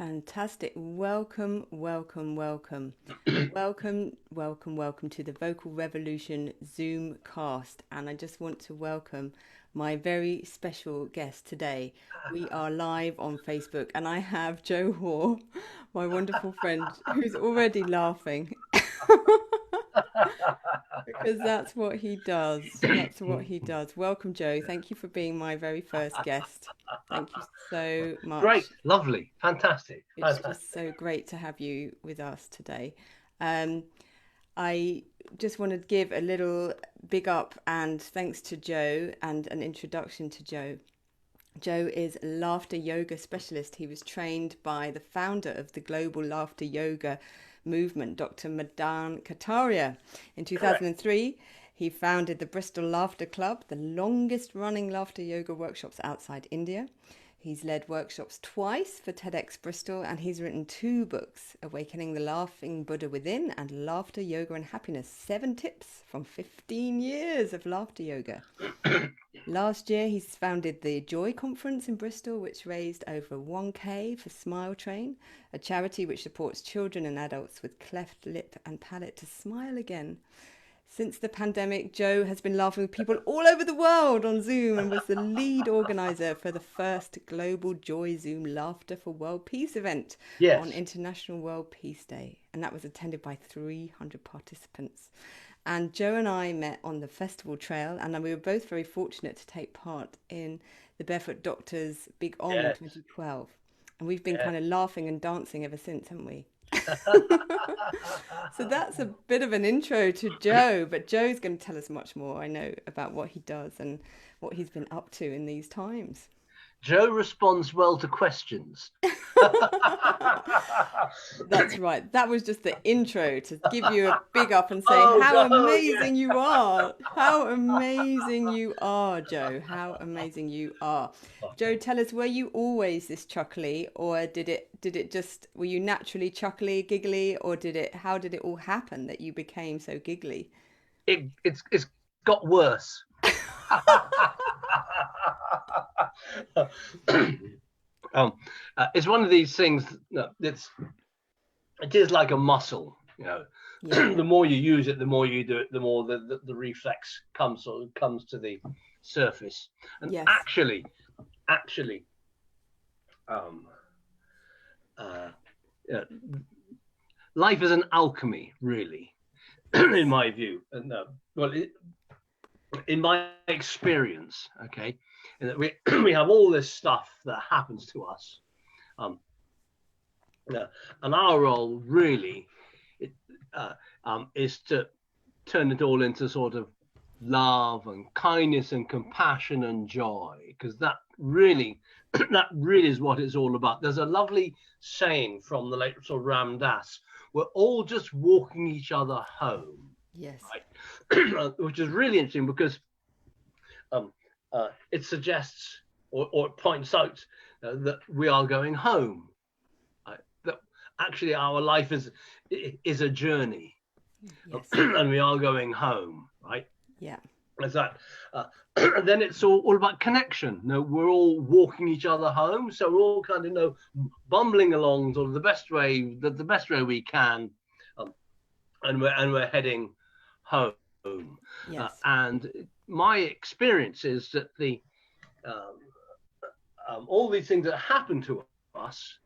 Fantastic. Welcome, welcome, welcome. Welcome to the Vocal Revolution Zoom cast. And I just want to welcome my very special guest today. We are live on Facebook and I have Joe Hoare, my wonderful friend, who's already laughing. Because that's what he does. That's what he does. Welcome, Joe. Thank you for being my very first guest. Thank you so Great, much. lovely, fantastic, It's fantastic. just so great to have you with us today. Um, I just want to give a little big up and thanks to Joe and an introduction to Joe. Joe is a laughter yoga specialist. He was trained by the founder of the global laughter yoga movement, Dr. Madan Kataria. In Correct. 2003, he founded the Bristol Laughter Club, the longest running laughter yoga workshops outside India. He's led workshops twice for TEDx Bristol and he's written two books, Awakening the Laughing Buddha Within and Laughter, Yoga and Happiness, 7 tips from 15 years of laughter yoga. Last year, he's founded the Joy Conference in Bristol, which raised over 1K for SmileTrain, a charity which supports children and adults with cleft lip and palate to smile again. Since the pandemic, Joe has been laughing with people all over the world on Zoom and was the lead organizer for the first global Joy Zoom Laughter for World Peace event on Yes. International World Peace Day. And that was attended by 300 participants. And Joe and I met on the festival trail, and we were both very fortunate to take part in the Barefoot Doctors Big Om in Yes. 2012. And we've been Yes. kind of laughing and dancing ever since, haven't we? So that's a bit of an intro to Joe, but Joe's going to tell us much more, I know, about what he does and what he's been up to in these times. Joe responds well to questions. That's right. That was just the intro to give you a big up and say Oh how no, yes. amazing you are. How amazing you are, Joe. How amazing you are. Joe, Okay. tell us, were you always this chuckly or did it just were you naturally chuckly, giggly, or how did it all happen that you became so giggly? It's got worse. um, it's one of these things. No, it is like a muscle. Yeah. The more you use it, the more you do it, the more the reflex comes to the surface. And Yes. actually, um, uh, uh, life is an alchemy, really, in Yes. my view. And well, in my experience, okay, and that we we have all this stuff that happens to us, um, and our role really it, uh, is to turn it all into sort of love and kindness and compassion and joy, because that really that really is what it's all about. There's a lovely saying from the late sort of Ram Dass: we're all just walking each other home, Yes. right? Which is really interesting because um, it suggests or it points out that we are going home, right? That actually our life is a journey, Yes. and we are going home, right? Yeah. Is that and then it's all about connection. We're all walking each other home, so we're all kind of bumbling along sort of the best way we can, um, and we're heading home. Yes. And my experience is that the um, all these things that happen to us,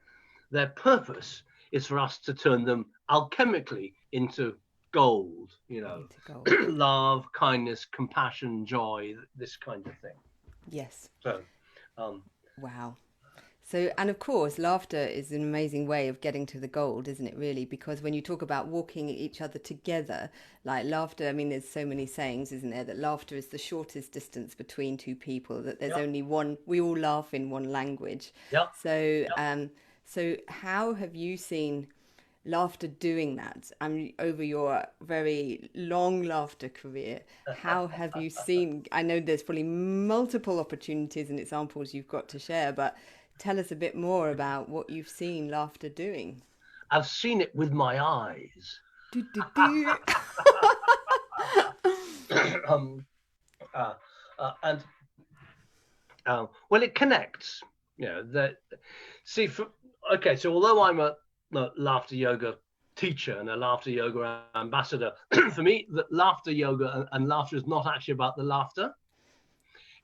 their purpose is for us to turn them alchemically into gold, Into gold. love, kindness, compassion, joy, this kind of thing. Yes. So, um, Wow. So, and of course, laughter is an amazing way of getting to the gold, isn't it, really? Because when you talk about walking each other together, like laughter, I mean, there's so many sayings, isn't there, that laughter is the shortest distance between two people, that there's yeah, only one, we all laugh in one language. yeah. So, so how have you seen laughter doing that? I mean, over your very long laughter career, how have you seen? I know there's probably multiple opportunities and examples you've got to share, but tell us a bit more about what you've seen laughter doing. I've seen it with my eyes. Do, do, do. um, uh, and well, it connects. That see, okay, so although I'm a laughter yoga teacher and a laughter yoga ambassador, for me, the laughter yoga and laughter is not actually about the laughter.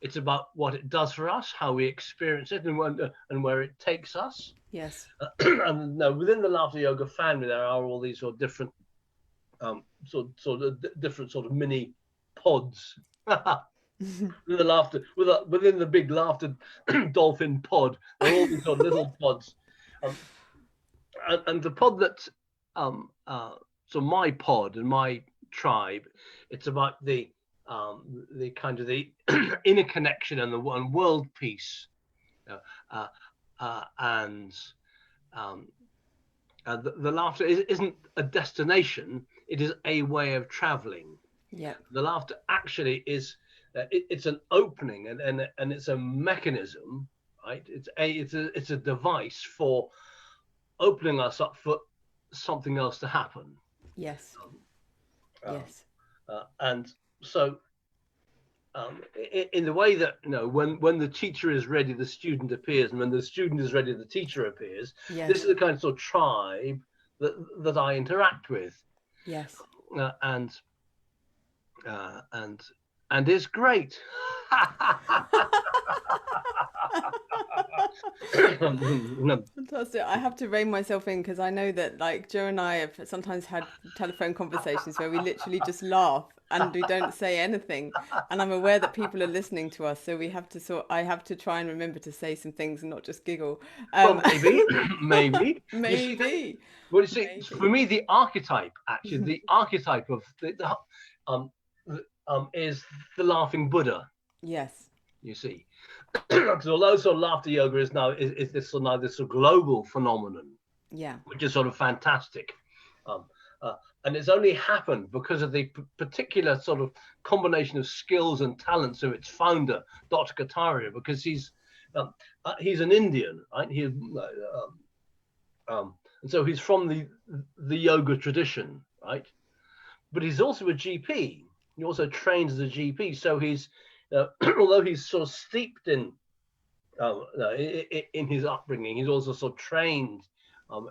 It's about what it does for us, how we experience it, and where it takes us. Yes. And no, within the laughter yoga family, there are all these sort of different, different sort of mini pods. The laughter within the big laughter dolphin pod, there are all these sort of little pods, and the pod that so my pod and my tribe, it's about the kind of the inner connection and the world peace, and the laughter isn't a destination; it is a way of traveling. Yeah. The laughter actually is it's an opening and it's a mechanism, right? It's a device for opening us up for something else to happen. Yes. Yes. And so in the way that, you know, when the teacher is ready, the student appears, and when the student is ready, the teacher appears. Yes. This is the kind of sort of tribe that I interact with. Yes. And it's great. Fantastic. I have to rein myself in because I know that like Joe and I have sometimes had telephone conversations where we literally just laugh and we don't say anything. And I'm aware that people are listening to us, so we have to I have to try and remember to say some things and not just giggle. Well, maybe. Maybe. Well, you see, for me, the archetype, actually, the archetype of is the laughing Buddha. Yes. You see, because although sort of laughter yoga is now is this sort of this sort of global phenomenon, yeah, which is sort of fantastic, and it's only happened because of the particular sort of combination of skills and talents of its founder, Dr. Kataria, because he's an Indian, right? And so he's from the yoga tradition, right? But he's also a GP. He also trains as a GP. So he's although he's sort of steeped in his upbringing, he's also sort of trained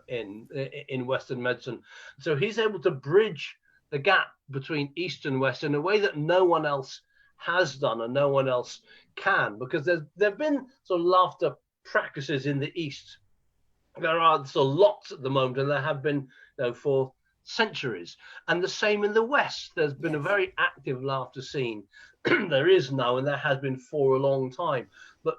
in Western medicine. So he's able to bridge the gap between East and West in a way that no one else has done and no one else can, because there've been sort of laughter practices in the East. There are sort of lots at the moment, and there have been for centuries. And the same in the West. There's been a very active laughter scene. There is now, and there has been for a long time. But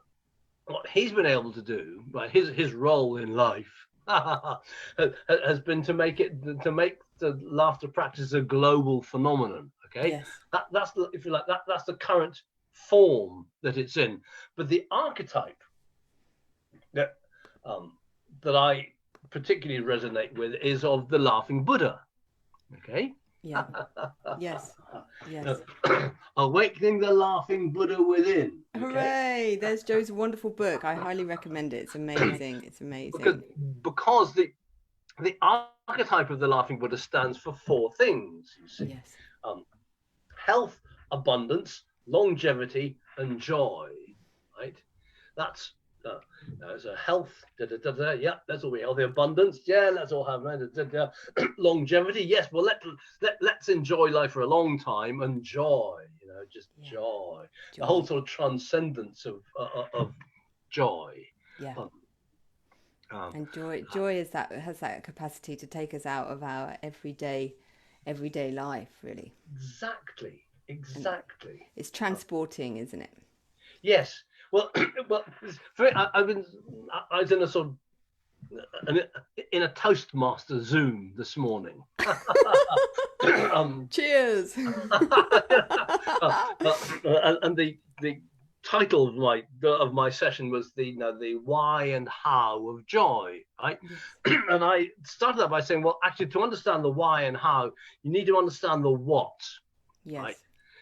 what he's been able to do, right, his role in life has been to make the laughter practice a global phenomenon. Okay, yes. That's if you like that's the current form that it's in. But the archetype that I particularly resonate with is of the laughing Buddha. Okay. Yeah. Yes. Yes. Awakening the laughing Buddha within. Okay? Hooray! There's Joe's wonderful book. I highly recommend it. It's amazing. It's amazing. Because the archetype of the laughing Buddha stands for four things. You see. Yes. Health, abundance, longevity, and joy. Right. That's so health, yeah, that's all we have. The abundance, yeah, let's all have longevity, yes. Well, let's enjoy life for a long time, and joy, just joy. The whole sort of transcendence of joy. Yeah. And joy has that capacity to take us out of our everyday life, really. Exactly. And it's transporting, isn't it? Yes. Well, I was in a sort of in a Toastmaster Zoom this morning. Cheers. And the title of my session was the why and how of joy, right? Yes. And I started that by saying, well, actually, to understand the why and how, you need to understand the what. Yes. Right?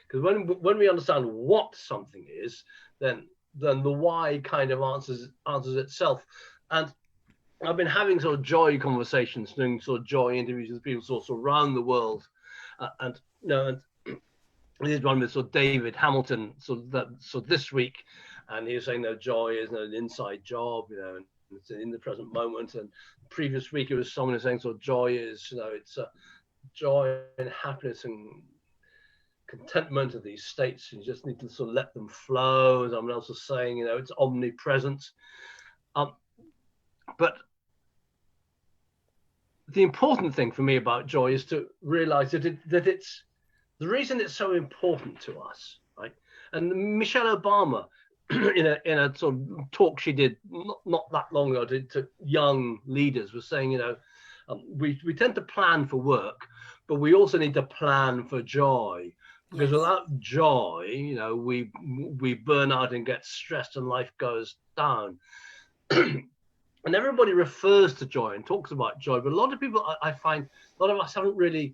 Because when we understand what something is, then the why kind of answers itself. And I've been having sort of joy conversations, doing sort of joy interviews with people sort of around the world, and this one with sort of David Hamilton, so this week, and he was saying joy is an inside job, It's in the present moment. And previous week it was someone saying sort of joy is, it's joy and happiness and contentment of these states. You just need to sort of let them flow. As someone else was saying, it's omnipresent. But the important thing for me about joy is to realize that it's the reason it's so important to us, right? And Michelle Obama, in a sort of talk she did not that long ago to young leaders, was saying, we tend to plan for work, but we also need to plan for joy, because without joy, we burn out and get stressed and life goes down. And everybody refers to joy and talks about joy, but a lot of people, I find, a lot of us haven't really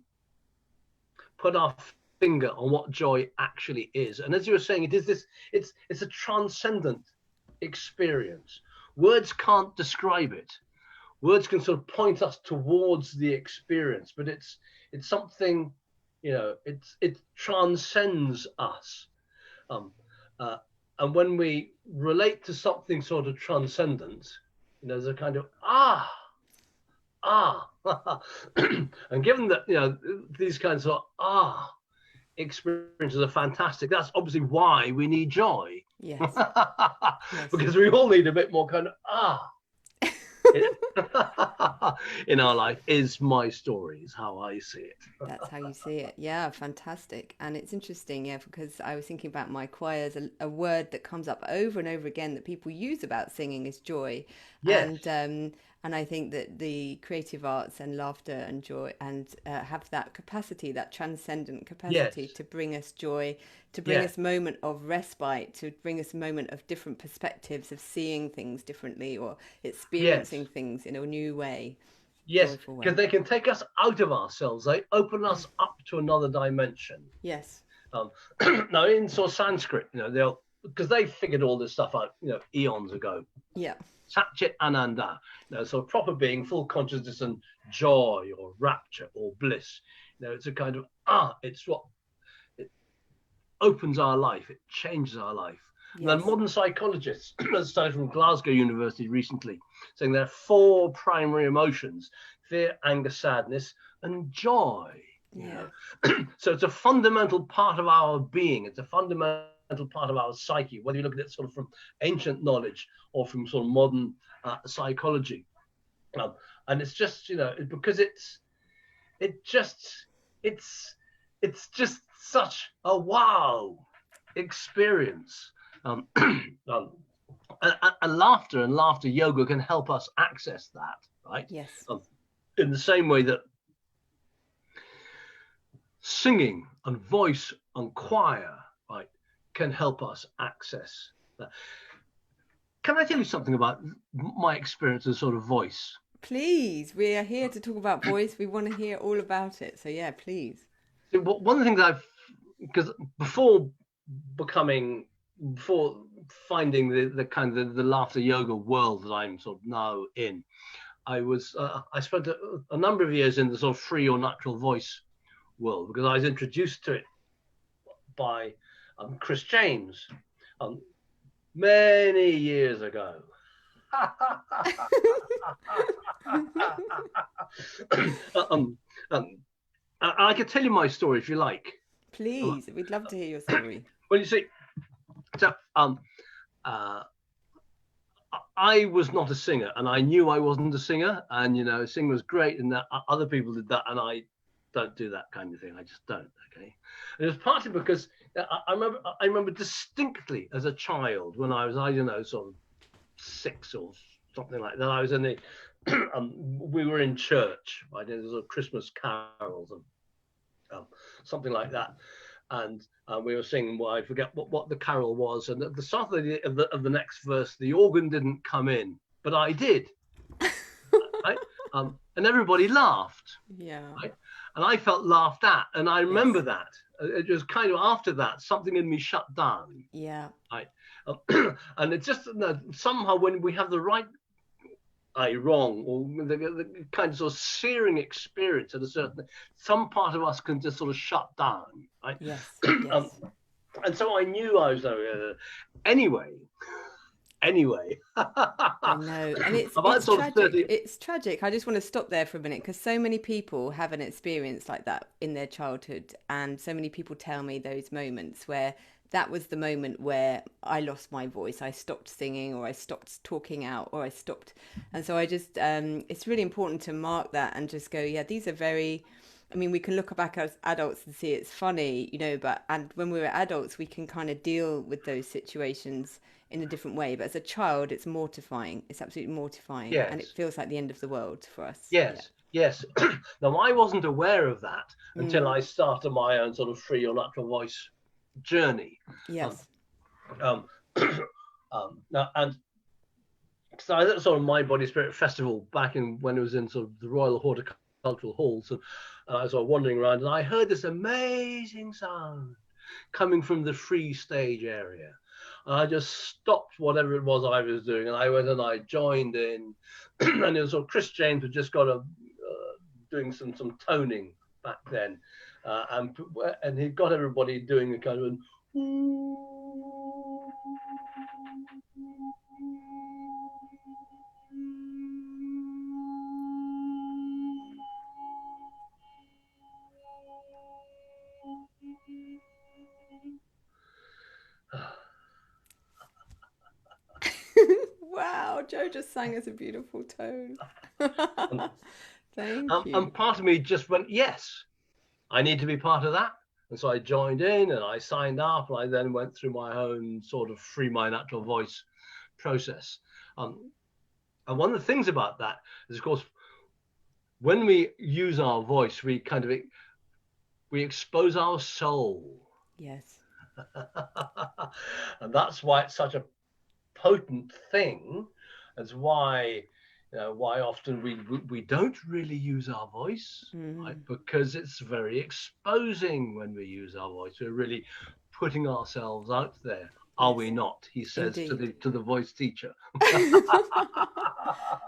put our finger on what joy actually is. And as you were saying, it's a transcendent experience. Words can't describe it. Words can sort of point us towards the experience, but it's something, it transcends us. And when we relate to something sort of transcendent, there's a kind of and given that these kinds of experiences are fantastic, that's obviously why we need joy. Yes. Because we all need a bit more kind of in our life. Is my story, is how I see it. That's how you see it. Yeah, fantastic. And it's interesting, because I was thinking about my choirs. A word that comes up over and over again that people use about singing is joy. Yes. And I think that the creative arts and laughter and joy and have that capacity, that transcendent capacity to bring us joy, to bring us a moment of respite, to bring us a moment of different perspectives of seeing things differently or experiencing things in a new way. Yes, because they can take us out of ourselves. They open us up to another dimension. Yes. Now, in Sanskrit, because they figured all this stuff out, eons ago. Yeah. Satchit Ananda, so proper being, full consciousness and joy or rapture or bliss. It's a kind of it's what it opens our life, it changes our life. Yes. And then modern psychologists, a study from Glasgow University recently, saying there are 4 primary emotions: fear, anger, sadness, and joy. Yeah. So it's a fundamental part of our being. It's a fundamental part of our psyche, whether you look at it sort of from ancient knowledge or from sort of modern psychology. And it's just, because it's just such a wow experience. And laughter and laughter yoga can help us access that, right? Yes. In the same way that singing and voice and choir, right, can help us access that. Can I tell you something about my experience of sort of voice? Please, we are here to talk about voice. We want to hear all about it. So yeah, please. So one of the things because before finding the kind of the laughter yoga world that I'm sort of now in, I spent a number of years in the sort of free or natural voice world, because I was introduced to it by Chris James many years ago. I could tell you my story if you like. Please, we'd love to hear your story. Well, you see, so I was not a singer, and I knew I wasn't a singer, and singing was great, and that other people did that, and I don't do that kind of thing. I just don't. Okay, and it was partly because I remember distinctly as a child when I was, sort of 6 or something like that. I was in the we were in church. I did sort of Christmas carols and something like that, and we were singing. Well, I forget what the carol was, and at the start of the next verse, the organ didn't come in, but I did. Right? And everybody laughed. Yeah. Right? And I felt laughed at, and I remember that. It was kind of after that, something in me shut down. Yeah. Right. And it's just somehow when we have the right, wrong, or the kind of sort of searing experience at a certain, some part of us can just sort of shut down. Right. Yes. And so I knew I was anyway. anyway. I know, and About it's sort of tragic. 30. It's tragic. I just want to stop there for a minute because so many people have an experience like that in their childhood, and so many people tell me those moments where that was the moment where I lost my voice. I stopped singing, or I stopped talking out, or I stopped. And so I just, it's really important to mark that and just go, yeah, these are very. I mean, we can look back as adults and see it's funny, you know, but and when we were adults, we can kind of deal with those situations in a different way. But as a child, it's mortifying. It's absolutely mortifying, and it Yes, feels like the end of the world for us. Yeah. yes, yes. Now, I wasn't aware of that until Mm. I started my own sort of free or natural voice journey. Um, Yes. um, now, and so I was at sort of My Body Spirit Festival back in when it was in sort of the Royal Horticultural Halls, and I was sort of wandering around, and I heard this amazing sound coming from the free stage area. And I just stopped whatever it was I was doing, and I went and I joined in, and it was sort of Chris James had just got a doing some toning back then, and he got everybody doing a kind of an Wow, Joe just sang us a beautiful tone. and, Thank you. and part of me just went, yes, I need to be part of that. And so I joined in and I signed up, and I then went through my own sort of free my natural voice process. And one of the things about that is, of course, when we use our voice, we expose our soul. Yes. And that's why it's such a potent thing. That's why why often we don't really use our voice, right? Mm. Because it's very exposing when we use our voice. We're really putting ourselves out there. Are Yes. we not? He says to Indeed. the voice teacher.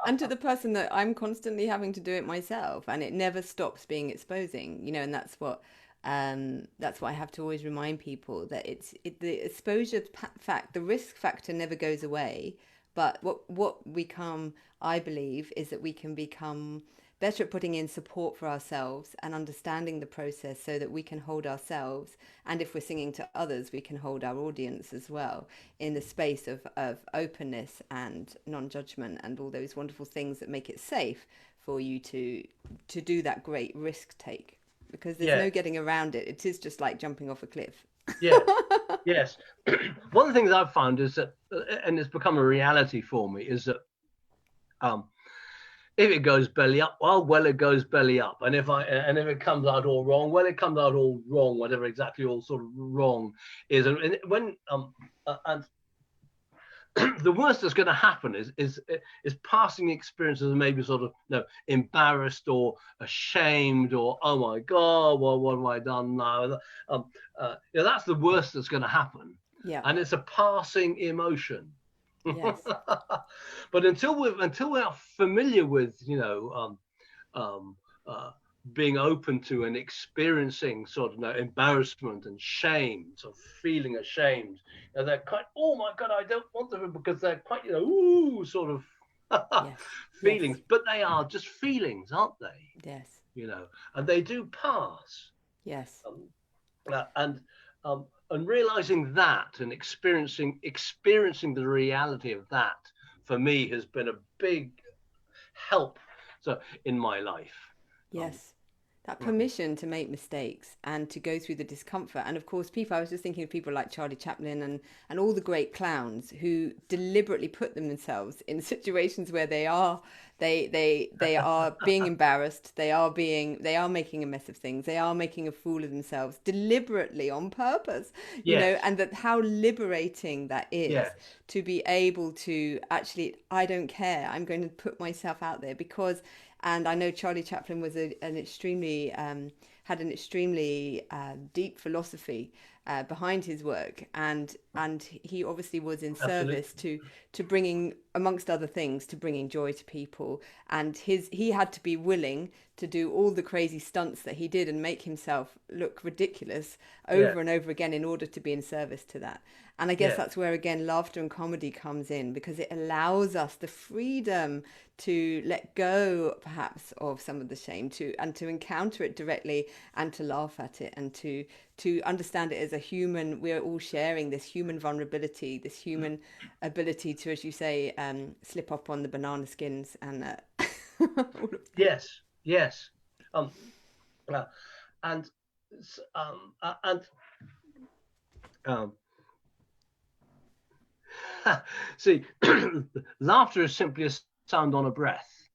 And to the person that I'm constantly having to do it myself, and it never stops being exposing, you know, and that's what I have to always remind people that the exposure fact, the risk factor never goes away, but what we come, I believe, is that we can become better at putting in support for ourselves and understanding the process so that we can hold ourselves, and if we're singing to others, we can hold our audience as well in the space of openness and non-judgment and all those wonderful things that make it safe for you to do that great risk take, because there's no Yes, getting around it. It is just like jumping off a cliff. yes, yes. One of the things I've found is that, and it's become a reality for me, is that um, if it goes belly up, well, it goes belly up. And if it comes out all wrong, well, it comes out all wrong. Whatever exactly all sort of wrong is, and when and the worst that's going to happen is passing experiences of maybe sort of embarrassed or ashamed or oh my god, well, what have I done now? That's the worst that's going to happen, Yeah. and it's a passing emotion. Yes. But until we are familiar with um, uh, being open to and experiencing sort of embarrassment and shame, sort of feeling ashamed, they're quite, oh my god, I don't want them, because they're quite ooh sort of Yes. feelings, Yes. but they are just feelings, aren't they? Yes. And they do pass. Yes. um, and realizing that and experiencing the reality of that, for me, has been a big help in my life. um, Yes. That permission to make mistakes and to go through the discomfort. And of course, I was just thinking of people like Charlie Chaplin and all the great clowns who deliberately put themselves in situations where they are being embarrassed, they are making a mess of things, they are making a fool of themselves deliberately on purpose, you know, yes, and that how liberating that is yes, to be able to actually, I don't care, I'm going to put myself out there because. And I know Charlie Chaplin was an extremely had an extremely deep philosophy behind his work, and he obviously was in service to bringing, amongst other things, to bringing joy to people. And he had to be willing to do all the crazy stunts that he did and make himself look ridiculous over and over again in order to be in service to that. And I guess that's where, again, laughter and comedy comes in, because it allows us the freedom to let go, perhaps, of some of the shame, to encounter it directly and to laugh at it, and to understand it as a human. We're all sharing this human vulnerability, this human ability to, as you say, slip up on the banana skins and yes. See, laughter is simply a sound on a breath.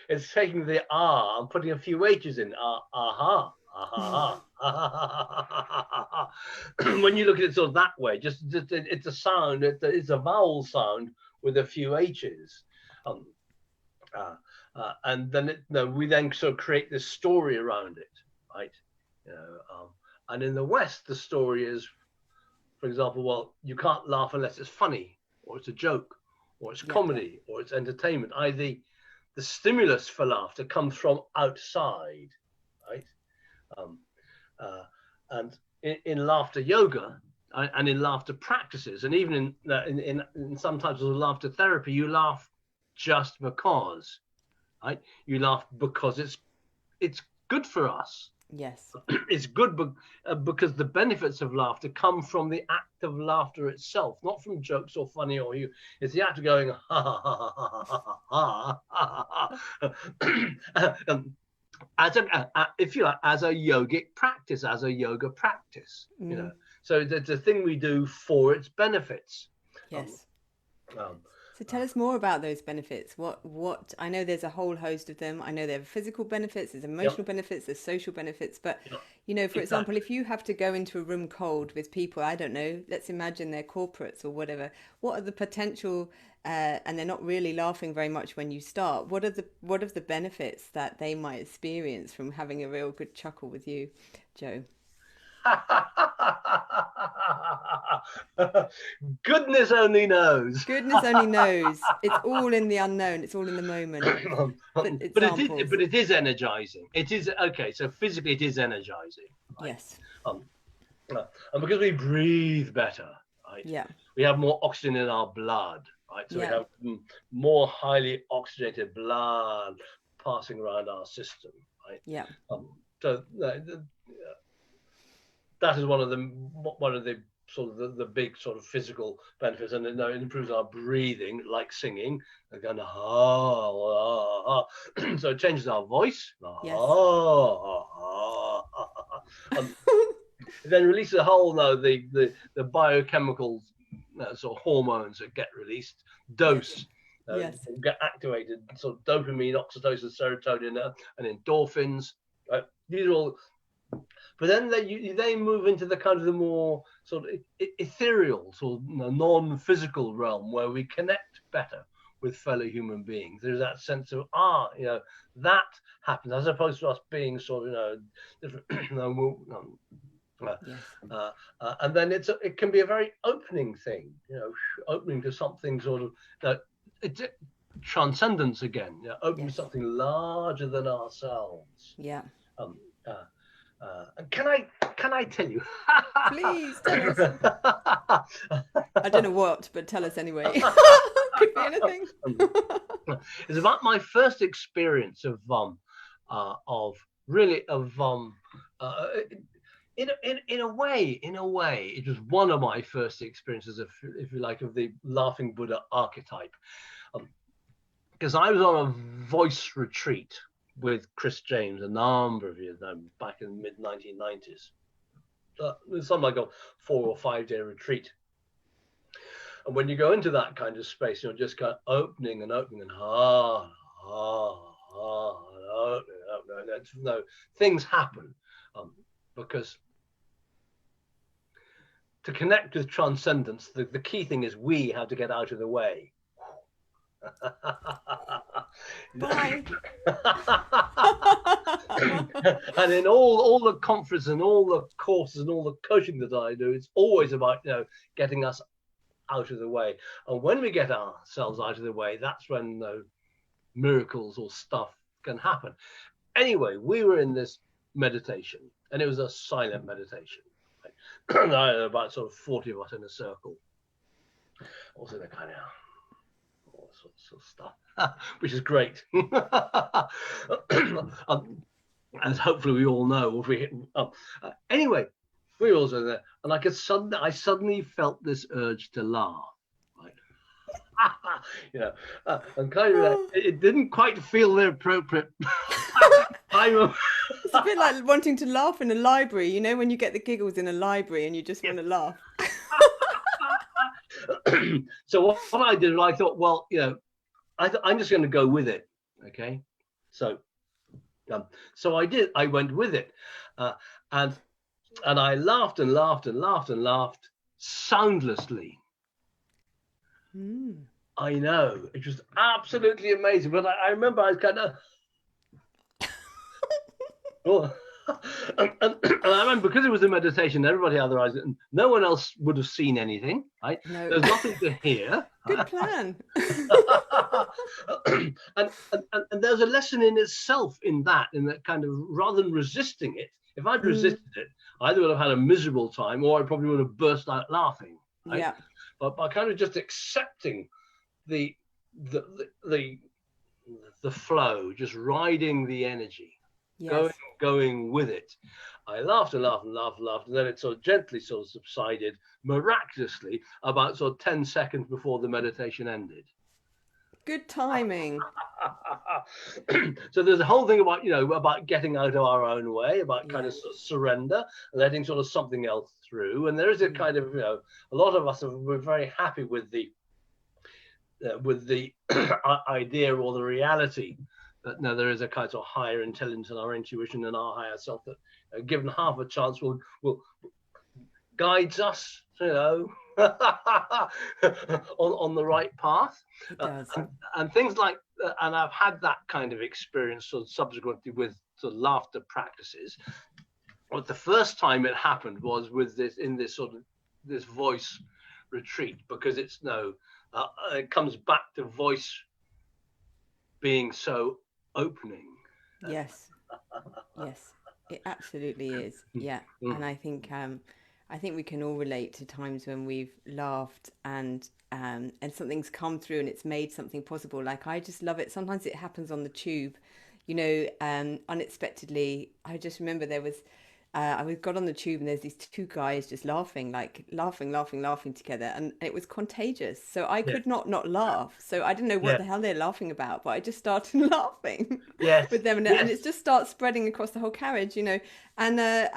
It's taking the ah and putting a few H's in. Aha. When you look at it sort of that way, just it's a sound. It's a vowel sound with a few H's. And then we then sort of create this story around it, right? And in the West, the story is, for example, well, you can't laugh unless it's funny, or it's a joke, or it's comedy, or it's entertainment. Either the stimulus for laughter comes from outside, right? And in laughter yoga and in laughter practices, and even in some types of laughter therapy, you laugh just because, right? You laugh because it's good for us. Yes. It's good because the benefits of laughter come from the act of laughter itself, not from jokes or funny or you. It's the act of going ha ha ha ha ha ha. If you like, as a yogic practice, as a yoga practice, you know. So it's a thing we do for its benefits. Yes. So tell us more about those benefits. What I know there's a whole host of them. I know there are physical benefits, there's emotional benefits, there's social benefits. But, you know, for example, if you have to go into a room cold with people, I don't know, let's imagine they're corporates or whatever. What are the potential, and they're not really laughing very much when you start. What are the benefits that they might experience from having a real good chuckle with you, Joe? Goodness only knows. Goodness only knows. It's all in the unknown. It's all in the moment. But it is energizing. It is okay. So physically, it is energizing. Right? Yes. And because we breathe better, right? Yeah. We have more oxygen in our blood, right? So we have more highly oxygenated blood passing around our system, right? Yeah. So that is one of the sort of the big sort of physical benefits, and it improves our breathing, like singing. Again, so it changes our voice. Yes. It then releases a whole the biochemical sort of hormones that get released, get activated, sort of dopamine, oxytocin, serotonin, and endorphins. Right? These are all. But then they move into the kind of the more sort of ethereal, sort of non-physical realm where we connect better with fellow human beings. There's that sense of that happens, as opposed to us being sort of different. And then it can be a very opening thing, opening to something sort of transcendence again, opening to something larger than ourselves. Yeah. Can I tell you? Please tell us. I don't know what, but tell us anyway. Could be anything. It's about my first experience in a way, it was one of my first experiences of, if you like, of the laughing Buddha archetype. Because I was on a voice retreat with Chris James a number of years now, back in the mid-1990s. It was something like a 4 or 5 day retreat. And when you go into that kind of space, you're just kind of opening and things happen. Because to connect with transcendence, the key thing is we have to get out of the way. Bye. And in all the conferences and all the courses and all the coaching that I do, it's always about getting us out of the way. And when we get ourselves out of the way, that's when miracles or stuff can happen. Anyway, we were in this meditation, and it was a silent meditation. Right? About sort of 40 of us in a circle, also the kind of all sorts of stuff, which is great. As hopefully we all know. Anyway, we were also there, and I suddenly felt this urge to laugh. And kind of it didn't quite feel the appropriate time. It's a bit like wanting to laugh in a library, when you get the giggles in a library and you just want to laugh. So what I did, I thought, well, I'm just going to go with it. Okay, so I did. I went with it, and I laughed and laughed and laughed and laughed soundlessly. I know, it was absolutely amazing. But I remember I was kind of, and I remember, because it was a meditation, everybody had their eyes, and no one else would have seen anything, right? No. There's nothing to hear. Good plan. and there's a lesson in itself in that kind of, rather than resisting it, if I'd resisted it, I either would have had a miserable time or I probably would have burst out laughing. Right? Yeah. But by kind of just accepting the flow, just riding the energy, yes. going with it, I laughed and laughed and laughed and laughed, and then it sort of gently sort of subsided miraculously about sort of 10 seconds before the meditation ended. Good timing. So there's a whole thing about about getting out of our own way, about kind of, sort of surrender, letting sort of something else through. And there is a kind of a lot of us we're very happy with the idea or the reality that there is a kind of higher intelligence in our intuition and our higher self that, given half a chance, will guides us, on the right path. It does. And things like, and I've had that kind of experience sort of subsequently with sort of laughter practices. But the first time it happened was with this voice retreat, because it comes back to voice being so opening. Yes. Yes, it absolutely is. Yeah. And I think we can all relate to times when we've laughed and something's come through and it's made something possible. Like, I just love it. Sometimes it happens on the tube, unexpectedly. I just remember I got on the tube and there's these two guys just laughing together, and it was contagious. So I could not laugh. So I didn't know what the hell they're laughing about, but I just started laughing with them, and it just starts spreading across the whole carriage, and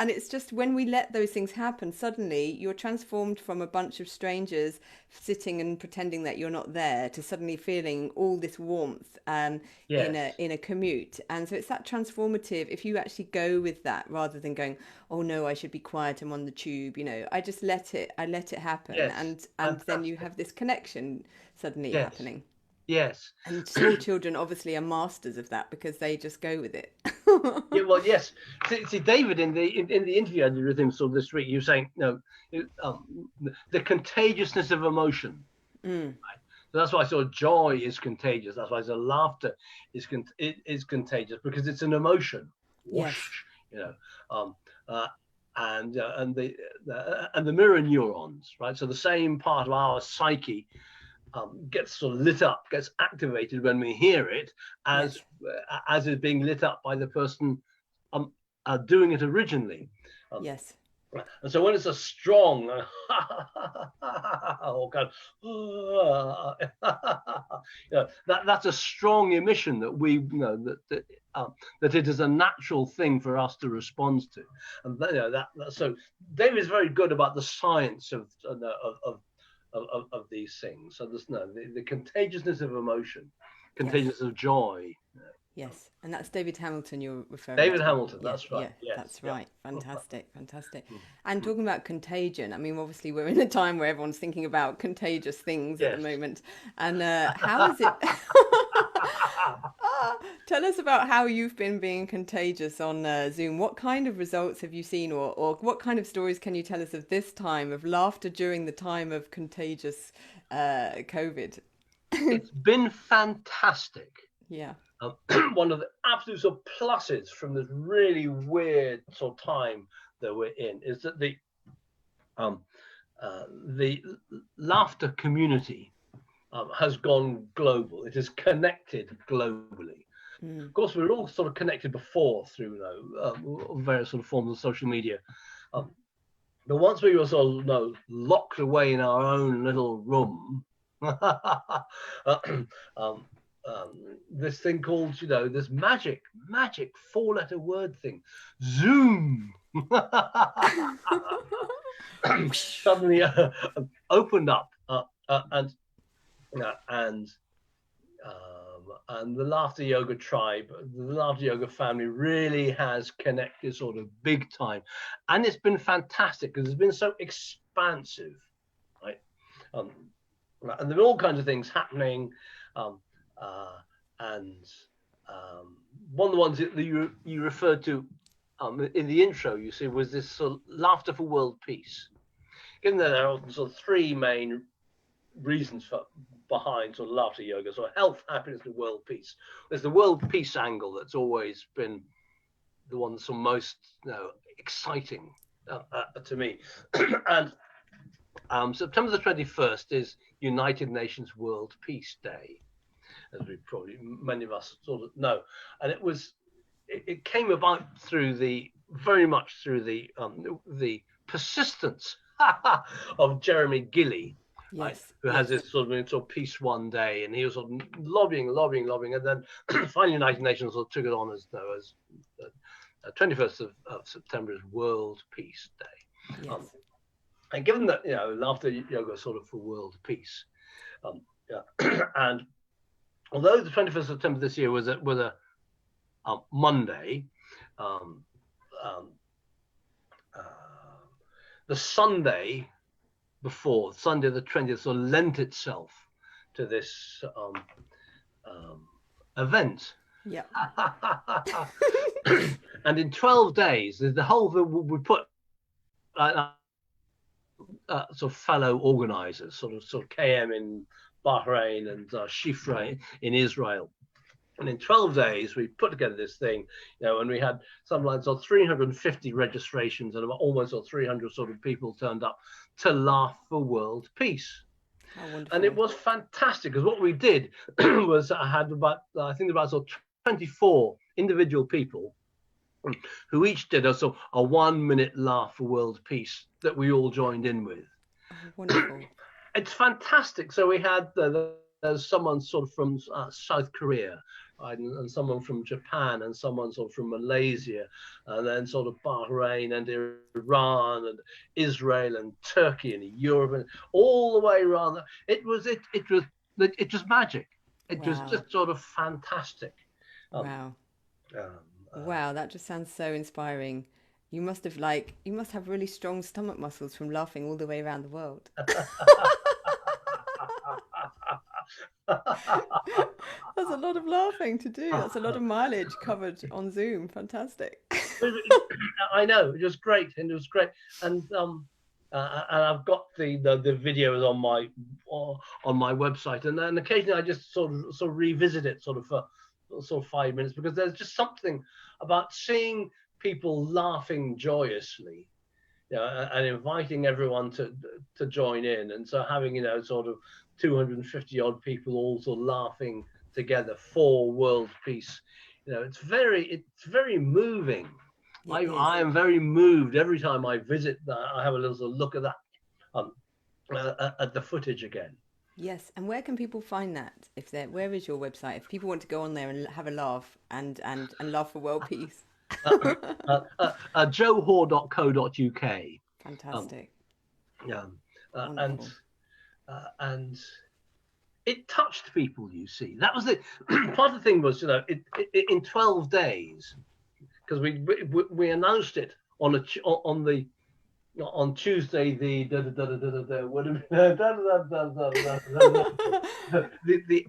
it's just when we let those things happen, suddenly you're transformed from a bunch of strangers sitting and pretending that you're not there to suddenly feeling all this warmth in a commute. And so it's that transformative, if you actually go with that rather than going, oh no, I should be quiet, I'm on the tube, I just let it happen. And then you have this connection suddenly happening. Yes. And small children obviously are masters of that, because they just go with it. Yeah, well, yes. See, David, in the interview I did with him sort of this week, you were saying, the contagiousness of emotion. Right? So that's why sort of joy is contagious. That's why sort of laughter is contagious, because it's an emotion. Whoosh, and the mirror neurons, right? So the same part of our psyche gets sort of lit up, gets activated when we hear it, as is being lit up by the person doing it originally. Yes. And so when it's a strong, that's a strong emission that we that it is a natural thing for us to respond to, and so David's very good about the science of these things. So there's the contagiousness of emotion, contagiousness of joy. Yes, and that's David Hamilton you're referring David to. Hamilton, that's right. Yeah, yes, that's right. Fantastic. And talking about contagion, I mean, obviously we're in a time where everyone's thinking about contagious things at the moment. And how is it? Tell us about how you've been being contagious on Zoom. What kind of results have you seen, or what kind of stories can you tell us of this time of laughter during the time of contagious COVID? It's been fantastic. Yeah. One of the absolute sort of pluses from this really weird sort of time that we're in is that the laughter community has gone global. It is connected globally. Of course, we were all sort of connected before through various sort of forms of social media. But once we were sort of locked away in our own little room, this thing called, this magic 4-letter word thing, Zoom, suddenly opened up, and the Laughter Yoga tribe, the Laughter Yoga family really has connected sort of big time. And it's been fantastic because it's been so expansive, right? And there are all kinds of things happening. And one of the ones that you referred to in the intro, you see, was this sort of laughter for world peace. Given that there are sort of three main reasons behind sort of laughter yoga, so health, happiness, and world peace. There's the world peace angle that's always been the one that's most exciting to me. And September the 21st is United Nations World Peace Day, as we probably many of us sort of know, and it came about very much through the persistence of Jeremy Gilley. Yes, right, who has this sort of peace one day, and he was sort of lobbying, and then finally United Nations sort of took it on as 21st of September is World Peace Day. Yes. And given that laughter yoga is sort of for world peace, and although the 21st of September this year was a Monday, the Sunday before, Sunday the 20th, sort of lent itself to this event. Yeah. And in 12 days, the whole thing we put sort of fellow organizers, sort of KM in Bahrain and Shifra in Israel. And in 12 days, we put together this thing, and we had something like 350 registrations and about almost 300 sort of people turned up to laugh for world peace. How wonderful. And it was fantastic because what we did was I had about 24 individual people who each did a 1-minute laugh for world peace that we all joined in with. Oh, wonderful. It's fantastic. So we had there's someone sort of from South Korea, right, and someone from Japan, and someone sort of from Malaysia, and then sort of Bahrain and Iran and Israel and Turkey and Europe and all the way around. It was magic. It was just sort of fantastic. Wow. Wow, that just sounds so inspiring. You must have really strong stomach muscles from laughing all the way around the world. That's a lot of laughing to do. That's a lot of mileage covered on Zoom. Fantastic. I know, it was great, and and I've got the videos on my website, and then occasionally I just sort of revisit it for 5 minutes, because there's just something about seeing people laughing joyously, and inviting everyone to join in, and so having sort of 250 odd people all sort of laughing together for world peace. It's very moving. I am very moved every time I visit that. I have a little look at that at the footage again. Yes, and where can people find that? Where is your website? If people want to go on there and have a laugh and laugh for world peace. joehoare.co.uk. Fantastic. And it touched people. You see, that was part of the thing was in 12 days, because we announced it on Tuesday the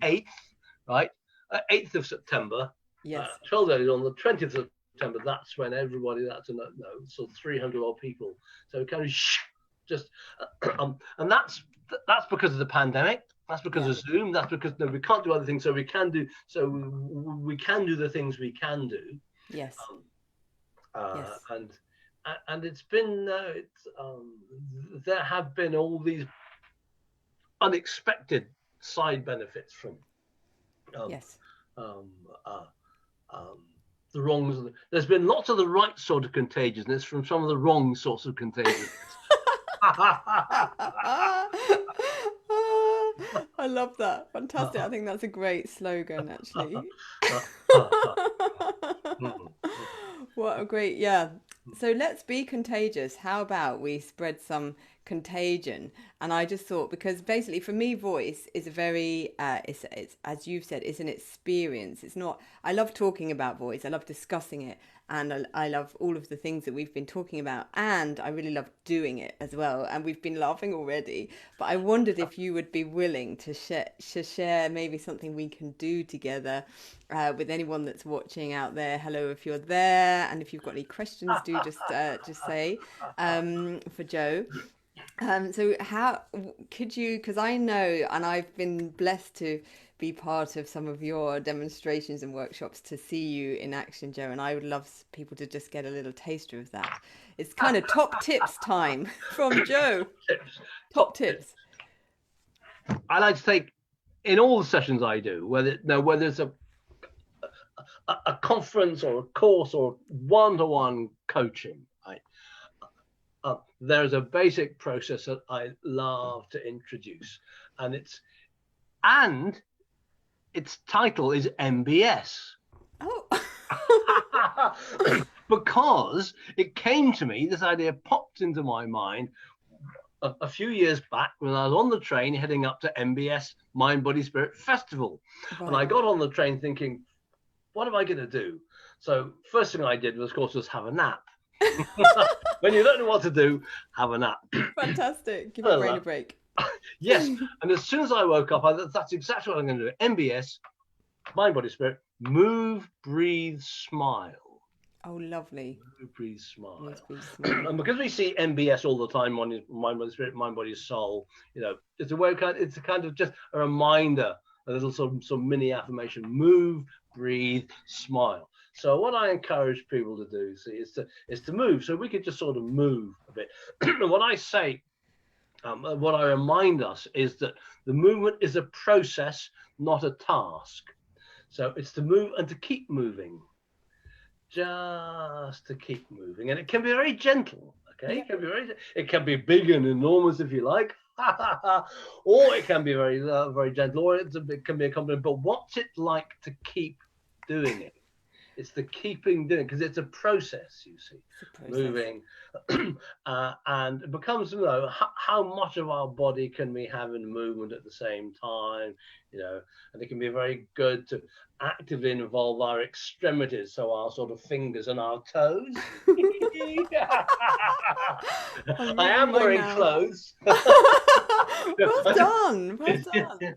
8th, right, 8th of September, Yes. 12 days on the 20th of September. That's when everybody, that's so 300 odd people. So kind of just, and that's because of the pandemic. That's because of Zoom. That's because we can't do other things. So we can do the things we can do. Yes. Yes. And it's been there have been all these unexpected side benefits from the wrongs. There's been lots of the right sort of contagiousness from some of the wrong sorts of contagiousness. I love that. Fantastic. I think that's a great slogan, actually. What a great, yeah. So let's be contagious. How about we spread some contagion? And I just thought, because basically for me, voice is a very, it's as you've said, it's an experience. It's not, I love talking about voice. I love discussing it. And I love all of the things that we've been talking about. And I really love doing it as well. And we've been laughing already. But I wondered if you would be willing to share maybe something we can do together with anyone that's watching out there. Hello, if you're there. And if you've got any questions, do just say for Joe. So how could you, because I know, and I've been blessed to be part of some of your demonstrations and workshops, to see you in action, Joe, and I would love people to just get a little taster of that. It's kind of top tips time from Joe. Top tips. I like to take, in all the sessions I do, whether it's a conference or a course or one-to-one coaching, there's a basic process that I love to introduce, and its title is MBS. Oh. Because it came to me, this idea popped into my mind a few years back when I was on the train heading up to MBS, Mind, Body, Spirit Festival. Right. And I got on the train thinking, what am I going to do? So first thing I did was, of course, was have a nap. When you don't know what to do, have a nap. Fantastic. Give your brain a break. Yes. And as soon as I woke up, that's exactly what I'm going to do. MBS, Mind, Body, Spirit, move, breathe, smile. Oh, lovely. Move, breathe, smile. Move, breathe, smile. And because we see MBS all the time, Mind, Body, Spirit, Mind, Body, Soul, it's a way of it's a kind of just a reminder, a little sort of mini affirmation. Move, breathe, smile. So what I encourage people to do, is to move. So we could just sort of move a bit. What I say, what I remind us is that the movement is a process, not a task. So it's to move and to keep moving, just to keep moving. And it can be very gentle, okay? Yeah. It can be big and enormous if you like, or it can be very, very gentle, or it can be accompanied. But what's it like to keep doing it? It's the keeping doing, because it's a process, you see, moving. And it becomes, how much of our body can we have in movement at the same time, and it can be very good to actively involve our extremities, so our sort of fingers and our toes. I am wearing clothes. Well done. Well done.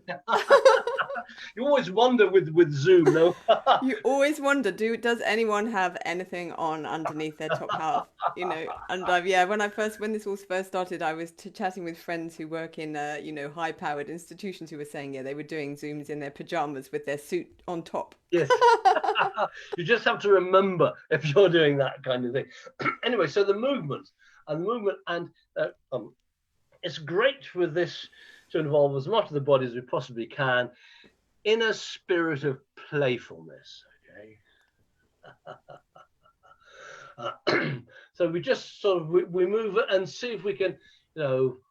You always wonder with Zoom, though. You always wonder, does anyone have anything on underneath their top half? And when this all first started, I was chatting with friends who work in high-powered institutions who were saying, they were doing Zooms in their pajamas with their suit on top. Yes. You just have to remember if you're doing that kind of thing. Anyway, so the movement, and it's great with this to involve as much of the body as we possibly can in a spirit of playfulness, okay? So we just sort of, we move and see if we can,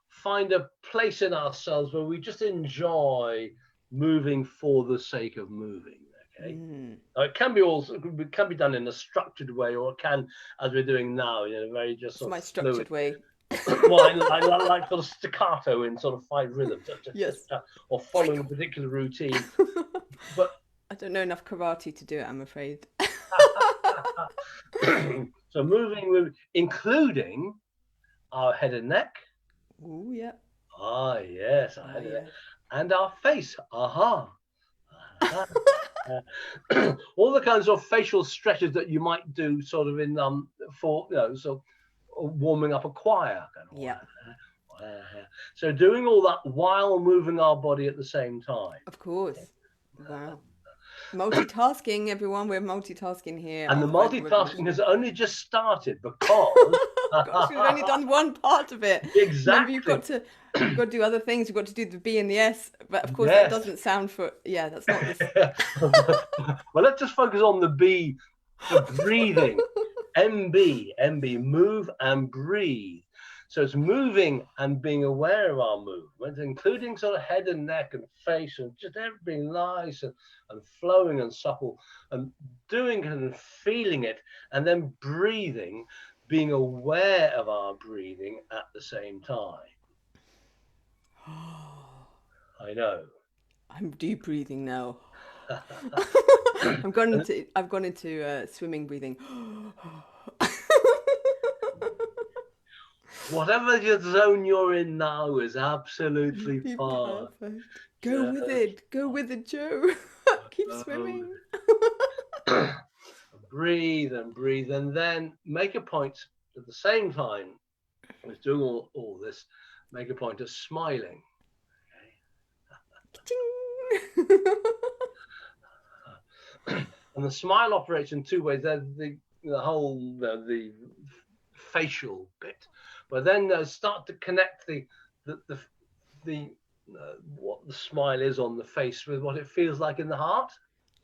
find a place in ourselves where we just enjoy moving for the sake of moving, okay? It can be done in a structured way, or it can, as we're doing now, very just sort of structured fluid way. Well, I like sort of staccato in sort of 5 rhythms, or following a particular routine. But I don't know enough karate to do it, I'm afraid. So moving, including our head and neck. Oh, yeah. Ah, yes, our head and neck. And our face. Aha. All the kinds of facial stretches that you might do sort of in for so warming up a choir kind of, Yeah. so doing all that while moving our body at the same time. Of course. Wow. Multitasking, everyone. We're multitasking here And on the the Vocal multitasking Revolution. has only just started because Gosh, we've only done one part of it. Remember, exactly. you've got to do other things. You've got to do the B and the S. But of course, that Yes. doesn't sound for, yeah, that's not this. Well, let's just focus on the B for breathing. MB, move and breathe. So it's moving and being aware of our movement, including sort of head and neck and face and just everything nice and flowing and supple, and doing it and feeling it, and then breathing, being aware of our breathing at the same time. I know. I'm deep breathing now. I've gone into swimming breathing. Whatever your zone you're in now is absolutely Be fine. perfect. Go with it. Go with it, Joe. Keep swimming. Breathe and breathe, and then make a point at the same time as doing all this, make a point of smiling. Okay. And the smile operates in two ways. There's the whole the facial bit, but then start to connect the what the smile is on the face with what it feels like in the heart.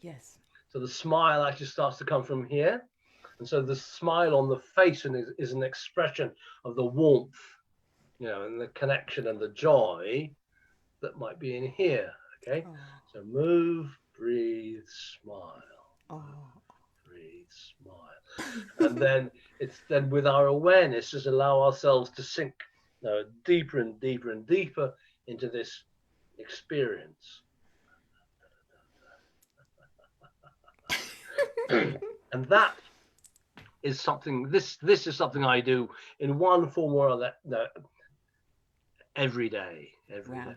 Yes. So the smile actually starts to come from here, and so the smile on the face is an expression of the warmth, and the connection and the joy that might be in here. Okay. Oh. So move, breathe, smile. Oh. Breathe, smile. And then it's then with our awareness, just allow ourselves to sink deeper and deeper and deeper into this experience. And that is something, this is something I do in one form or other every day. Every day.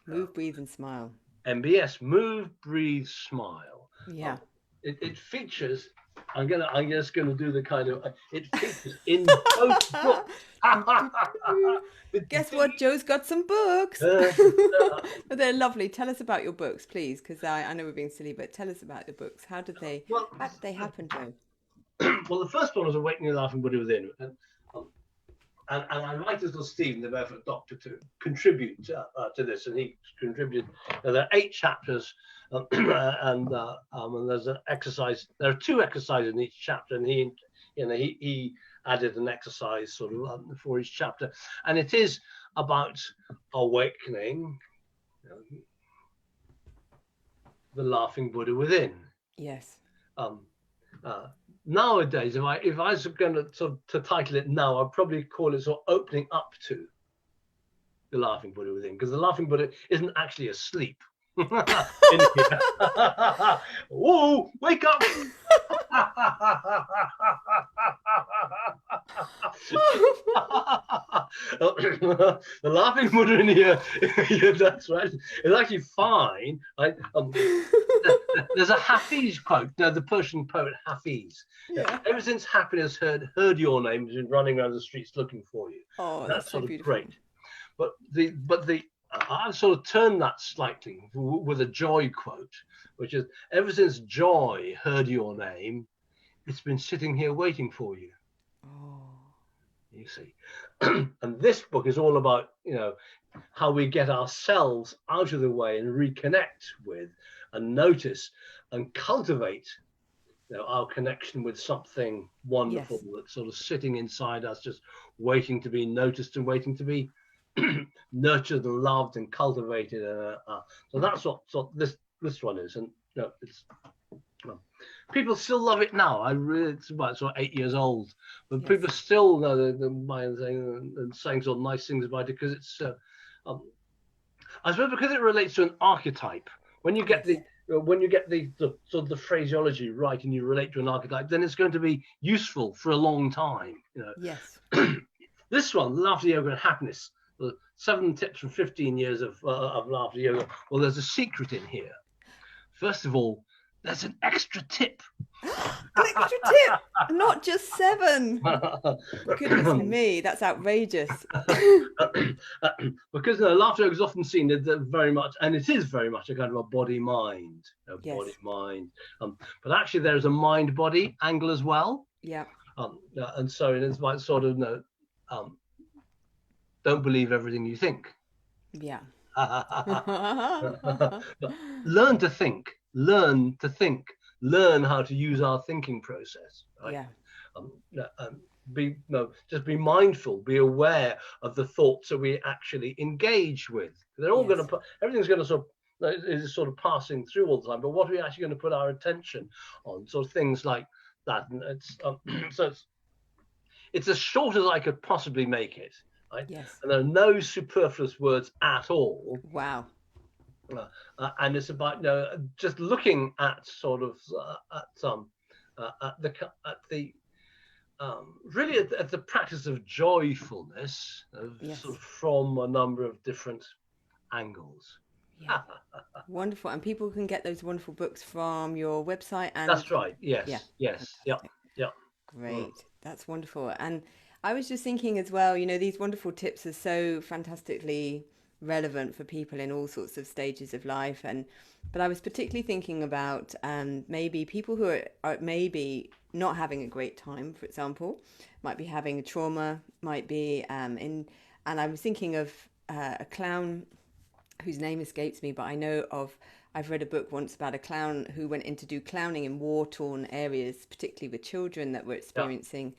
Move, breathe, and smile. MBS, move, breathe, smile. Yeah. It features. I'm just gonna do the kind of. It features in both books. Guess what? Joe's got some books. They're lovely. Tell us about your books, please, because I know we're being silly, but tell us about the books. How did they happen, Joe? Well, the first one was Awakening the Laughing Buddha Within, and I invited little Stephen, the barefoot doctor, to contribute to this, and he contributed. There are 8 chapters, and there's an exercise. There are 2 exercises in each chapter, and he added an exercise sort of for each chapter, and it is about awakening the laughing Buddha within. Yes. Nowadays, if I was going to title it now, I'd probably call it sort of opening up to the laughing Buddha within, because the laughing Buddha isn't actually asleep. Whoa, wake up! The laughing Buddha in here, yeah, that's right. It's actually fine. There's a Hafiz quote. Now, the Persian poet Hafiz. Yeah. Ever since happiness heard your name, has been running around the streets looking for you. Oh, that's so sort of beautiful. Great. But I've sort of turned that slightly with a joy quote, which is, ever since joy heard your name, it's been sitting here waiting for you. Oh. You see. And this book is all about, how we get ourselves out of the way and reconnect with and notice and cultivate our connection with something wonderful. Yes. That's sort of sitting inside us, just waiting to be noticed and waiting to be nurtured and loved and cultivated. So that's what this one is. And it's people still love it now. It's about sort of 8 years old, but yes. People still know and saying sort of nice things about it, because it's I suppose because it relates to an archetype. When you get the sort of the phraseology right and you relate to an archetype, then it's going to be useful for a long time. Yes. This one, Laughter, Yoga and Happiness, the 7 tips from 15 years of laughter yoga. Well, there's a secret in here. First of all, there's an extra tip. An extra tip, not just 7. Goodness me, that's outrageous. Because laughter yoga is often seen as very much, and it is very much a kind of a body-mind, Yes. body-mind. But actually, there's a mind-body angle as well. Yeah. And so it's like sort of don't believe everything you think. Yeah. Learn to think. Learn to think. Learn how to use our thinking process. Right? Yeah. Just be mindful. Be aware of the thoughts that we actually engage with. They're all going to. Everything's going to sort of is sort of passing through all the time. But what are we actually going to put our attention on? Sort of things like that. And it's so it's as short as I could possibly make it. Right? Yes. And there are no superfluous words at all. Wow. And it's about just looking at sort of at the practice of joyfulness sort of from a number of different angles. Yeah. Wonderful. And people can get those wonderful books from your website. And that's right. Yes. Yeah. Yes. Yeah. Yeah. Great. That's wonderful. And I was just thinking as well, these wonderful tips are so fantastically relevant for people in all sorts of stages of life. But I was particularly thinking about maybe people who are maybe not having a great time, for example, might be having a trauma, might be and I was thinking of a clown whose name escapes me, but I've read a book once about a clown who went in to do clowning in war-torn areas, particularly with children that were experiencing.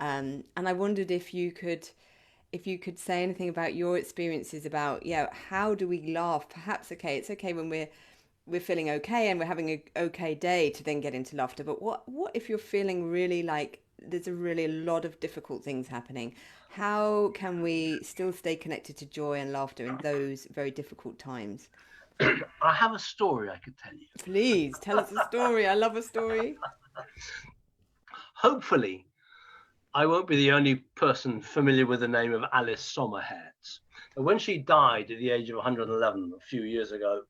And I wondered if you could say anything about your experiences about, how do we laugh? Perhaps, it's okay when we're feeling okay and we're having an okay day to then get into laughter. But what if you're feeling really like there's a lot of difficult things happening? How can we still stay connected to joy and laughter in those very difficult times? I have a story I could tell you. Please tell us a story. I love a story. Hopefully, I won't be the only person familiar with the name of Alice Sommerherz. When she died at the age of 111 a few years ago,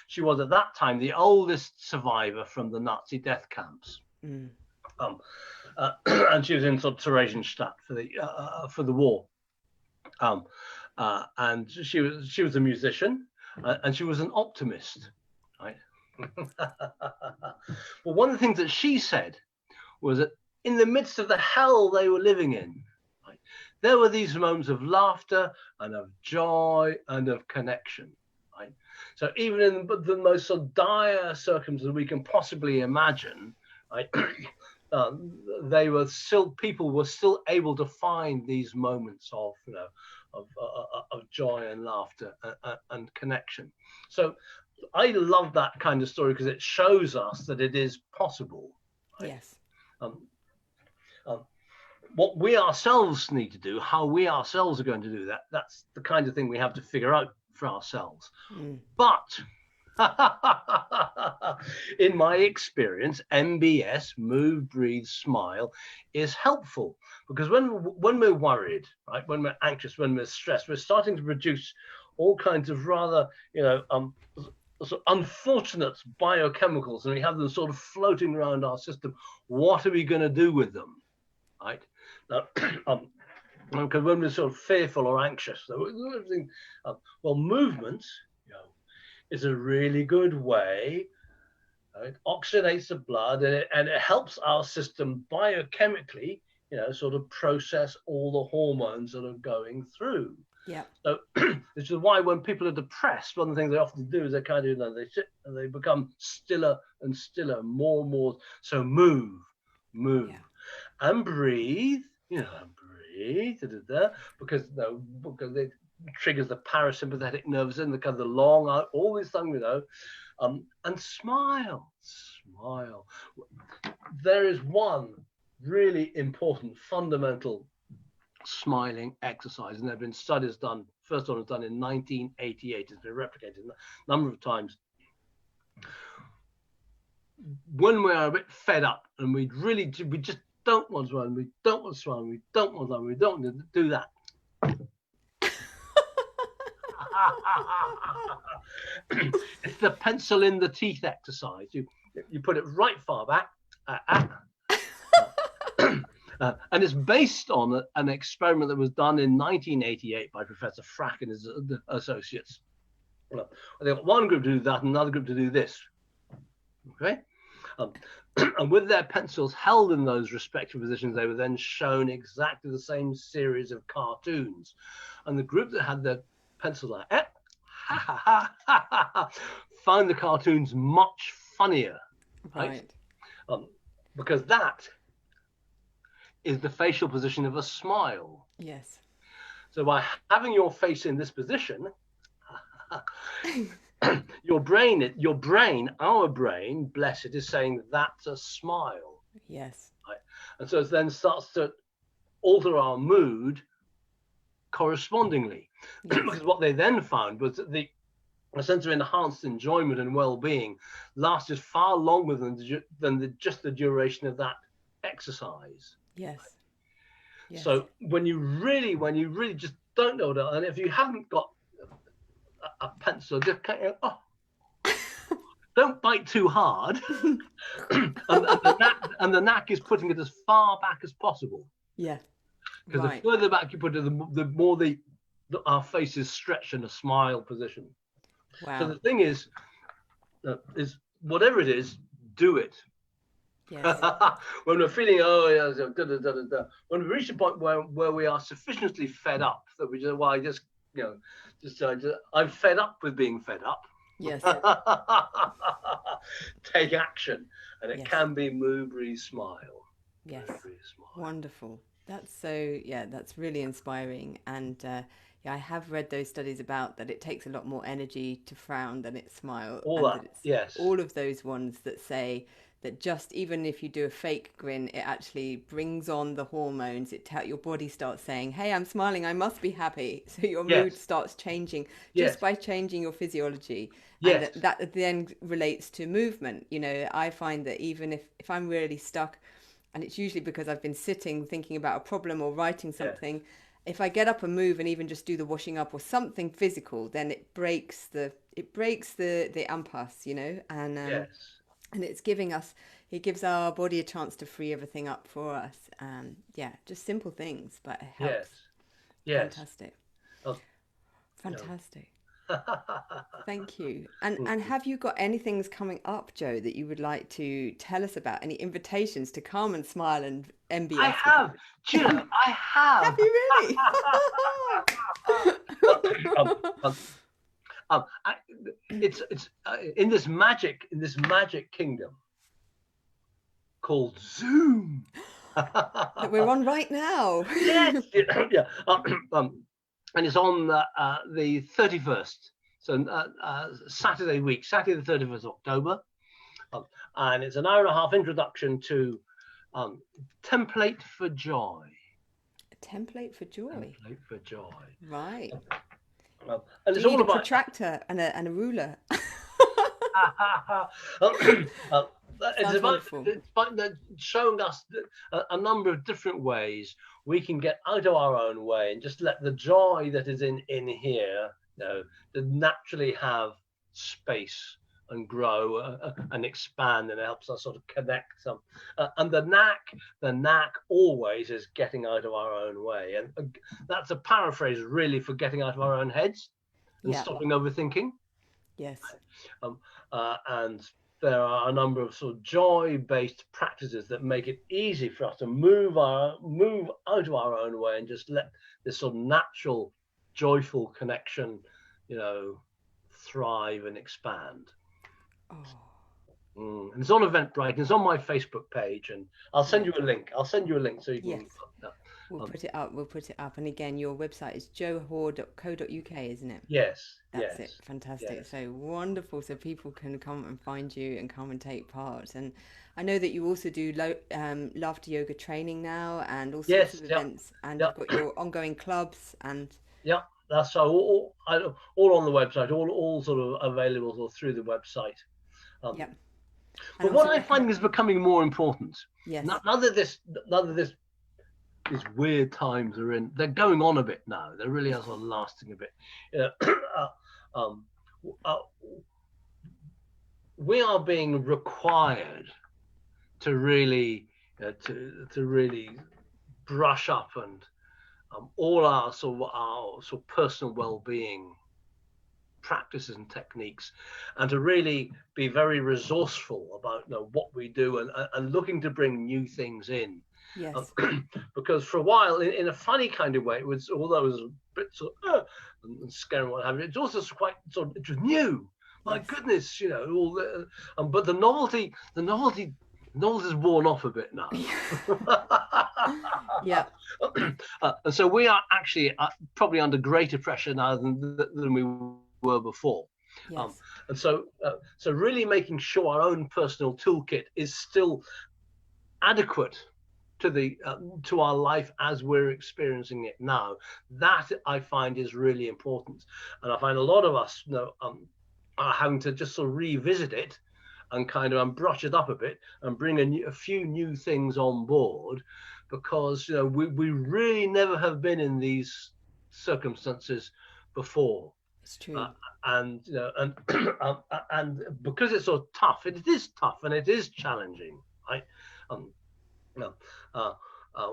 she was at that time the oldest survivor from the Nazi death camps. Mm. And she was in sort of Theresienstadt for the war. And she was a musician, and she was an optimist, right? Well, one of the things that she said was that in the midst of the hell they were living in, right, there were these moments of laughter and of joy and of connection. Right? So even in the most sort of dire circumstances we can possibly imagine, right, people were still able to find these moments of joy and laughter and connection. So I love that kind of story because it shows us that it is possible. Right? Yes. What we ourselves need to do, how we ourselves are going to do that, that's the kind of thing we have to figure out for ourselves. Mm. But in my experience, MBS, move, breathe, smile, is helpful because when we're worried, right, when we're anxious, when we're stressed, we're starting to produce all kinds of rather, sort of unfortunate biochemicals, and we have them sort of floating around our system. What are we going to do with them, right? Because when we're sort of fearful or anxious, movement, is a really good way. It oxidates the blood and it helps our system biochemically, sort of process all the hormones that are going through. Yeah. So this is why when people are depressed, one of the things they often do is they kind of, they sit and they become stiller and stiller, more and more. So move, and breathe. Breathe, because it triggers the parasympathetic nerves in the kind of the long out, all this thing, and smile. There is one really important fundamental smiling exercise, and there have been studies done. First one was done in 1988. It's been replicated a number of times. When we are a bit fed up and we just don't want to run, we don't want to run, we don't want to do that. It's the pencil in the teeth exercise. You put it right far back, and it's based on an experiment that was done in 1988 by Professor Frack and his associates. They got one group to do that, another group to do this. Okay, and with their pencils held in those respective positions, they were then shown exactly the same series of cartoons. And the group that had their pencils like found the cartoons much funnier, right? Because that is the facial position of a smile. Yes. So by having your face in this position, our brain, bless it, is saying that's a smile. Yes. Right? And so it then starts to alter our mood correspondingly. Yes. Because what they then found was that the sense of enhanced enjoyment and well-being lasted far longer than just the duration of that exercise. Yes. Yes. So when you really just don't know that, and if you haven't got a pencil, just kind of, don't bite too hard. and the knack is putting it as far back as possible. Yeah. Because the further back you put it, the more our face is stretched in a smile position. Wow. So the thing is whatever it is, do it. Yes. When we're feeling when we reach a point where we are sufficiently fed up that we just I'm fed up with being fed up. Yes. Take action, and it can be move, breathe, smile. Yes. Move, breathe, smile. Wonderful. That's that's really inspiring. And I have read those studies about that it takes a lot more energy to frown than it smile. All of those ones that say that just even if you do a fake grin, it actually brings on the hormones. Your body starts saying, hey, I'm smiling, I must be happy. So your mood starts changing just by changing your physiology. Yes. And that then relates to movement. I find that even if I'm really stuck, and it's usually because I've been sitting thinking about a problem or writing something, if I get up and move and even just do the washing up or something physical, then it breaks the impasse, and and it gives our body a chance to free everything up for us. Just simple things, but it helps. Yes. Fantastic. Oh, fantastic. Thank you. And have you got anything coming up, Joe, that you would like to tell us about? Any invitations to come and smile and MBS? I have. Do you know, I have. Have you really? It's in this magic kingdom called Zoom that we're on right now. Yes. And it's on the 31st, so Saturday the 31st of October, and it's an hour-and-a-half introduction to template for joy. A template for joy. Template for joy. Right. And it's all about a protractor and a ruler. It's about showing us a number of different ways we can get out of our own way and just let the joy that is in here, to naturally have space and grow and expand, and it helps us sort of connect some. And the knack always is getting out of our own way, and that's a paraphrase really for getting out of our own heads and stopping overthinking. Yes. And there are a number of sort of joy-based practices that make it easy for us to move out of our own way and just let this sort of natural, joyful connection, thrive and expand. And it's on Eventbrite. It's on my Facebook page, and I'll send you a link. So you can. Yes. We'll put it up. And again, your website is joehoare.co.uk, isn't it? Yes. That's it. Fantastic. Yes. So wonderful. So people can come and find you and come and take part. And I know that you also do laughter yoga training now and all sorts of events. And you've got your ongoing clubs and. Yeah, that's all on the website. All sort of available through the website. But what I find is becoming more important. Yes. Now that this these weird times are in, they're going on a bit now. They really are sort of lasting a bit. You know, um, uh, we are being required to really to really brush up and all our sort of personal well-being practices and techniques, and to really be very resourceful about what we do, and looking to bring new things in. Yes. Because for a while, in a funny kind of way, it was, although it was a bit sort of and scary and what have you, it's also quite sort of, it was new. My Yes. goodness, all the, but the novelty's worn off a bit now. Yeah. And so we are actually probably under greater pressure now than we were before. Um, Yes. and so really making sure our own personal toolkit is still adequate to our life as we're experiencing it now. That I find is really important, and I find a lot of us are having to just sort of revisit it and kind of brush it up a bit and bring a few new things on board, because we really never have been in these circumstances before. It's true. uh, and and because it's so tough, it is tough and it is challenging, right? um, no,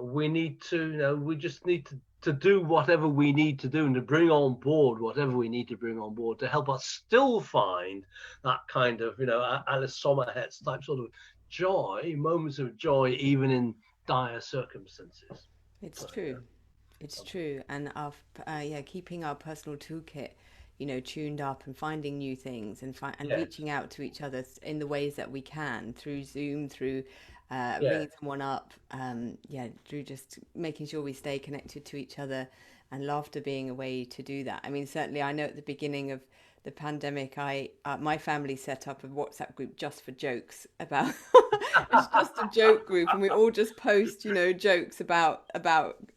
we need to, we just need to do whatever we need to do, and to bring on board whatever we need to bring on board to help us still find that kind of, Alice Sommerhet's type sort of joy, moments of joy, even in dire circumstances. It's So, true. It's true. And keeping our personal toolkit, tuned up and finding new things and yes, reaching out to each other in the ways that we can through Zoom, through yes, ringing someone up, through just making sure we stay connected to each other, and laughter being a way to do that. I mean, certainly, I know at the beginning of the pandemic, my family set up a WhatsApp group just for jokes about. It's just a joke group, and we all just post, jokes about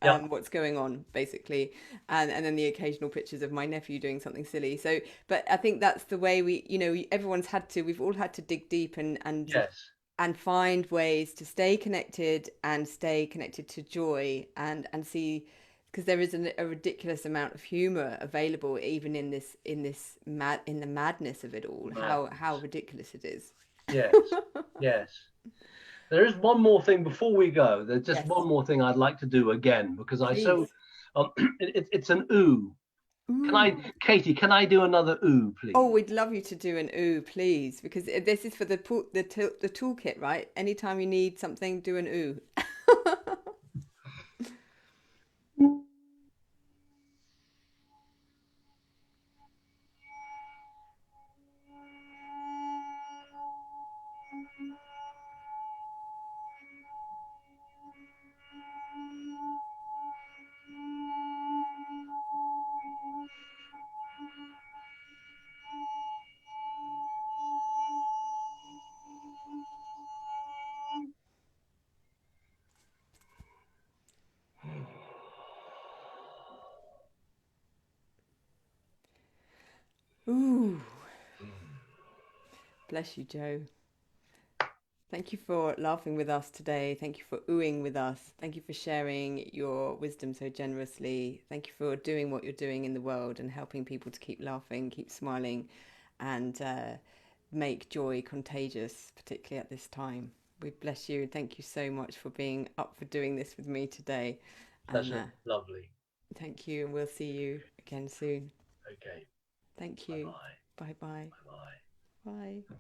yep, what's going on, basically, and then the occasional pictures of my nephew doing something silly. So, but I think that's the way we've all had to dig deep yes, and find ways to stay connected and stay connected to joy, and see, because there is a ridiculous amount of humor available even in the madness of it all, how madness. ridiculous it is. Yes, yes. There is one more thing before we go. There's just Yes, one more thing I'd like to do again, because please. it's an ooh. Ooh. Katie, can I do another ooh, Oh, please? we'd love you to do an ooh, please, because this is for the toolkit, right? Anytime you need something, do an ooh. Ooh, bless you, Joe. Thank you for laughing with us today. Thank you for oohing with us. Thank you for sharing your wisdom so generously. Thank you for doing what you're doing in the world and helping people to keep laughing, keep smiling, and make joy contagious, particularly at this time. We bless you. Thank you so much for being up for doing this with me today. And Pleasure, lovely. thank you. And we'll see you again soon. Okay, Thank bye you. bye, Bye bye. bye bye. Bye.